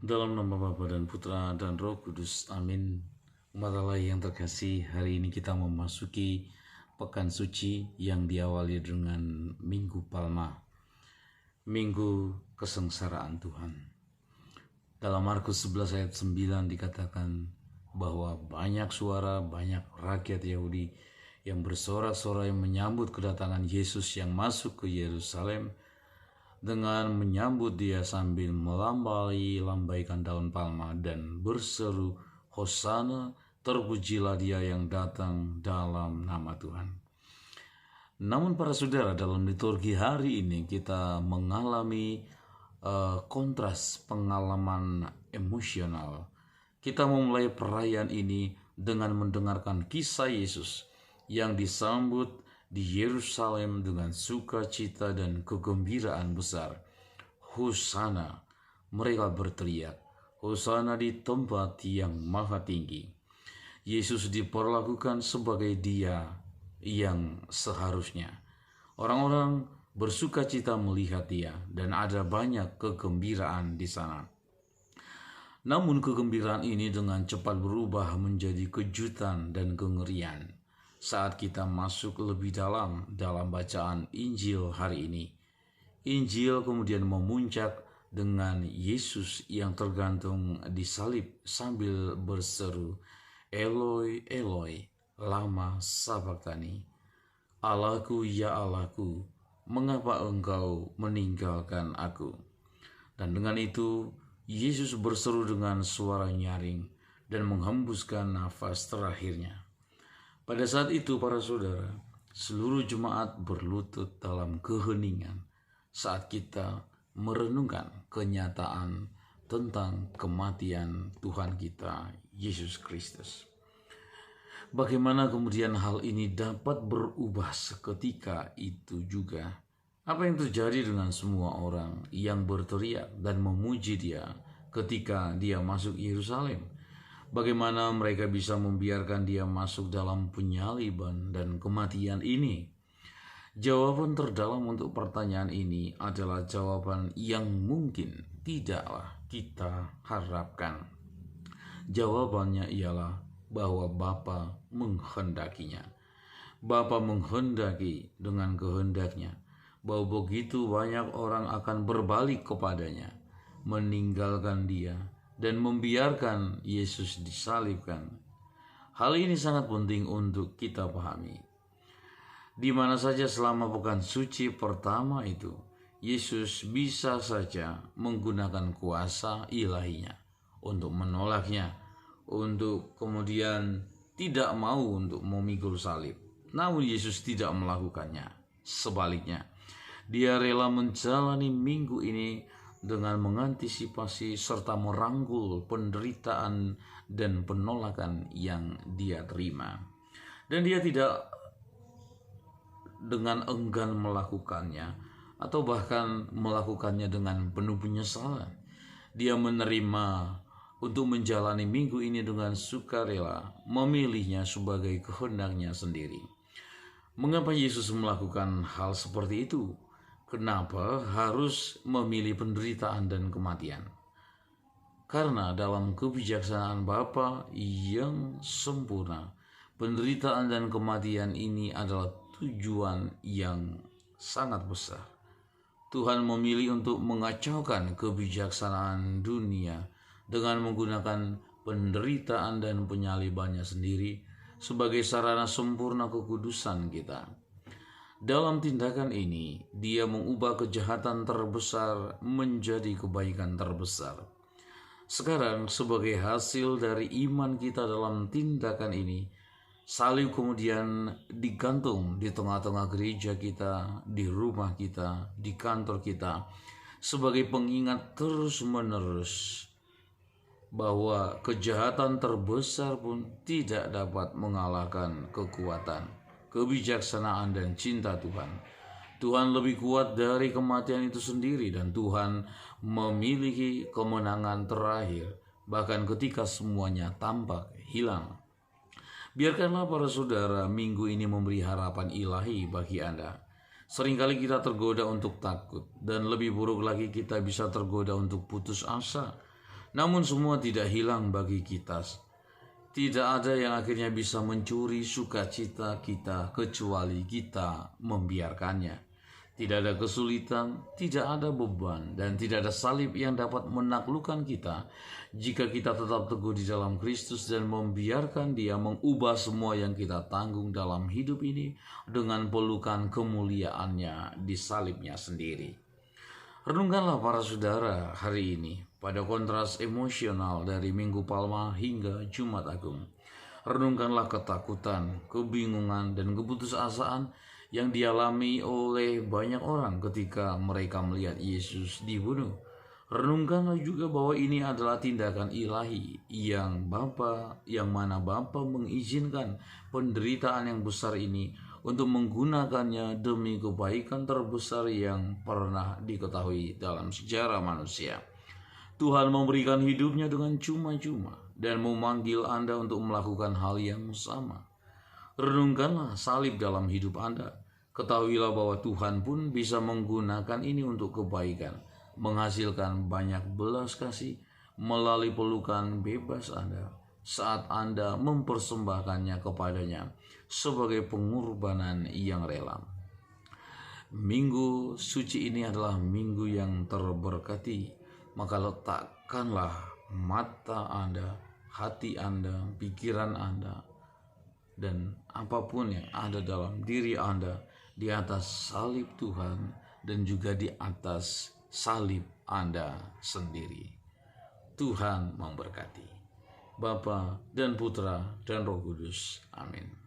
Dalam nama Bapa dan Putra dan Roh Kudus, amin. Umat Allah yang terkasih, hari ini kita memasuki Pekan Suci yang diawali dengan Minggu Palma, Minggu Kesengsaraan Tuhan. Dalam Markus 11 ayat 9 dikatakan bahwa banyak rakyat Yahudi yang bersorak-sorai menyambut kedatangan Yesus yang masuk ke Yerusalem dengan menyambut dia sambil lambaikan daun palma dan berseru, Hosana, terpujilah dia yang datang dalam nama Tuhan. Namun para saudara, dalam liturgi hari ini kita mengalami kontras pengalaman emosional. Kita memulai perayaan ini dengan mendengarkan kisah Yesus yang disambut di Yerusalem dengan sukacita dan kegembiraan besar. Hosana, mereka berteriak, Hosana di tempat yang maha tinggi. Yesus diperlakukan sebagai dia yang seharusnya. Orang-orang bersukacita melihat dia dan ada banyak kegembiraan di sana. Namun kegembiraan ini dengan cepat berubah menjadi kejutan dan kengerian saat kita masuk lebih dalam bacaan Injil hari ini. Injil kemudian memuncak dengan Yesus yang tergantung di salib sambil berseru, Eloi, Eloi, lama sabachthani. Allahku, ya Allahku, mengapa engkau meninggalkan aku? Dan dengan itu, Yesus berseru dengan suara nyaring dan menghembuskan nafas terakhirnya. Pada saat itu para saudara, seluruh jemaat berlutut dalam keheningan saat kita merenungkan kenyataan tentang kematian Tuhan kita, Yesus Kristus. Bagaimana kemudian hal ini dapat berubah seketika itu juga? Apa yang terjadi dengan semua orang yang berteriak dan memuji dia ketika dia masuk Yerusalem? Bagaimana mereka bisa membiarkan dia masuk dalam penyaliban dan kematian ini? Jawaban terdalam untuk pertanyaan ini adalah jawaban yang mungkin tidaklah kita harapkan. Jawabannya ialah bahwa Bapa menghendakinya. Bapa menghendaki dengan kehendaknya bahwa begitu banyak orang akan berbalik kepadanya, meninggalkan dia, dan membiarkan Yesus disalibkan. Hal ini sangat penting untuk kita pahami. Di mana saja selama pekan suci pertama itu, Yesus bisa saja menggunakan kuasa ilahinya untuk menolaknya, untuk kemudian tidak mau untuk memikul salib. Namun Yesus tidak melakukannya. Sebaliknya, dia rela menjalani minggu ini dengan mengantisipasi serta merangkul penderitaan dan penolakan yang dia terima. Dan dia tidak dengan enggan melakukannya atau bahkan melakukannya dengan penuh penyesalan. Dia menerima untuk menjalani minggu ini dengan sukarela, memilihnya sebagai kehendaknya sendiri. Mengapa Yesus melakukan hal seperti itu? Kenapa harus memilih penderitaan dan kematian? Karena dalam kebijaksanaan Bapa yang sempurna, penderitaan dan kematian ini adalah tujuan yang sangat besar. Tuhan memilih untuk mengacaukan kebijaksanaan dunia dengan menggunakan penderitaan dan penyalibannya sendiri sebagai sarana sempurna kekudusan kita. Dalam tindakan ini, dia mengubah kejahatan terbesar menjadi kebaikan terbesar. Sekarang, sebagai hasil dari iman kita dalam tindakan ini, salib kemudian digantung di tengah-tengah gereja kita, di rumah kita, di kantor kita, sebagai pengingat terus-menerus bahwa kejahatan terbesar pun tidak dapat mengalahkan kekuatan, kebijaksanaan dan cinta Tuhan. Tuhan lebih kuat dari kematian itu sendiri, dan Tuhan memiliki kemenangan terakhir bahkan ketika semuanya tampak hilang. Biarkanlah para saudara minggu ini memberi harapan ilahi bagi Anda. Seringkali kita tergoda untuk takut, dan lebih buruk lagi kita bisa tergoda untuk putus asa. Namun semua tidak hilang bagi kita. Tidak ada yang akhirnya bisa mencuri sukacita kita kecuali kita membiarkannya. Tidak ada kesulitan, tidak ada beban, dan tidak ada salib yang dapat menaklukkan kita jika kita tetap teguh di dalam Kristus dan membiarkan Dia mengubah semua yang kita tanggung dalam hidup ini dengan pelukan kemuliaannya di salibnya sendiri. Renungkanlah para saudara hari ini pada kontras emosional dari Minggu Palma hingga Jumat Agung. Renungkanlah ketakutan, kebingungan, dan keputusasaan yang dialami oleh banyak orang ketika mereka melihat Yesus dibunuh. Renungkanlah juga bahwa ini adalah tindakan ilahi yang mana Bapa mengizinkan penderitaan yang besar ini untuk menggunakannya demi kebaikan terbesar yang pernah diketahui dalam sejarah manusia. Tuhan memberikan hidupnya dengan cuma-cuma dan memanggil Anda untuk melakukan hal yang sama. Renungkanlah salib dalam hidup Anda. Ketahuilah bahwa Tuhan pun bisa menggunakan ini untuk kebaikan, menghasilkan banyak belas kasih melalui pelukan bebas Anda saat Anda mempersembahkannya kepadanya sebagai pengorbanan yang rela. Minggu suci ini adalah minggu yang terberkati, maka letakkanlah mata Anda, hati Anda, pikiran Anda, dan apapun yang ada dalam diri Anda di atas salib Tuhan dan juga di atas salib Anda sendiri. Tuhan memberkati. Bapa dan Putra dan Roh Kudus. Amin.